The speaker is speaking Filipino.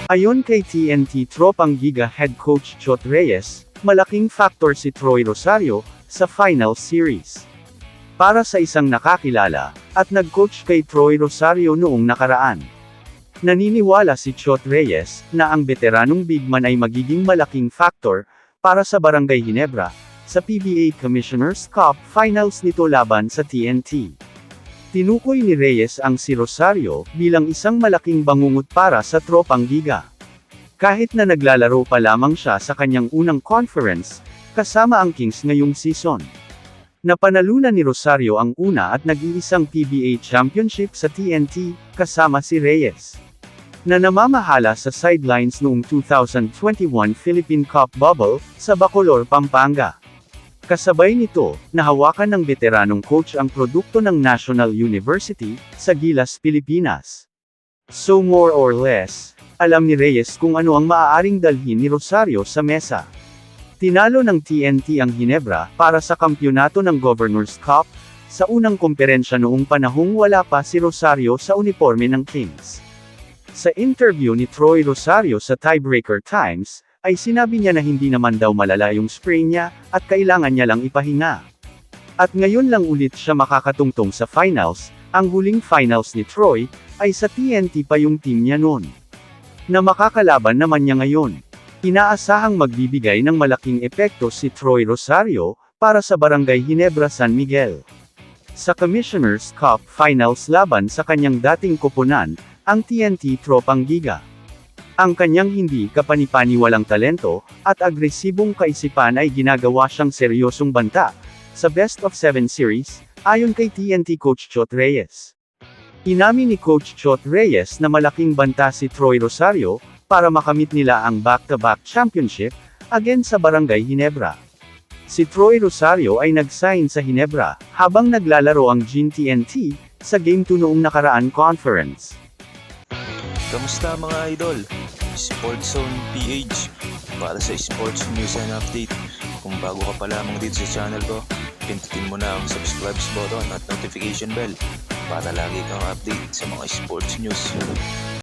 Ayon kay TNT Tropang Giga head coach Chot Reyes, malaking factor si Troy Rosario sa final series. Para sa isang nakakilala, at nag-coach kay Troy Rosario noong nakaraan. Naniniwala si Chot Reyes na ang veteranong bigman ay magiging malaking factor para sa Barangay Ginebra sa PBA Commissioner's Cup Finals nito laban sa TNT. Tinukoy ni Reyes ang si Rosario bilang isang malaking bangungot para sa Tropang Giga. Kahit na naglalaro pa lamang siya sa kanyang unang conference, kasama ang Kings ngayong season. Napanalunan ni Rosario ang una at nag-iisang PBA championship sa TNT, kasama si Reyes, na namamahala sa sidelines noong 2021 Philippine Cup Bubble sa Bacolor, Pampanga. Kasabay nito, nahawakan ng veteranong coach ang produkto ng National University sa Gilas, Pilipinas. So more or less, alam ni Reyes kung ano ang maaaring dalhin ni Rosario sa mesa. Tinalo ng TNT ang Ginebra para sa kampyonato ng Governor's Cup sa unang komperensya noong panahong wala pa si Rosario sa uniforme ng Kings. Sa interview ni Troy Rosario sa Tiebreaker Times, ay sinabi niya na hindi naman daw malala yung sprain niya, at kailangan niya lang ipahinga. At ngayon lang ulit siya makakatungtong sa finals, ang huling finals ni Troy, ay sa TNT pa yung team niya noon. Na makakalaban naman niya ngayon. Inaasahang magbibigay ng malaking epekto si Troy Rosario, para sa Barangay Ginebra San Miguel. Sa Commissioner's Cup Finals laban sa kanyang dating koponan, ang TNT Tropang Giga. Ang kanyang hindi kapanipaniwalang talento, at agresibong kaisipan ay ginagawa siyang seryosong banta, sa Best of 7 series, ayon kay TNT coach Chot Reyes. Inamin ni Coach Chot Reyes na malaking banta si Troy Rosario, para makamit nila ang back-to-back championship, against sa Barangay Ginebra. Si Troy Rosario ay nag-sign sa Ginebra, habang naglalaro ang Gin TNT, sa Game 2 noong nakaraan conference. Kamusta mga idol? Sports Zone PH para sa sports news and update. Kung bago ka pa lamang dito sa channel ko, pindutin mo na ang subscribe button at notification bell para lagi kang update sa mga sports news.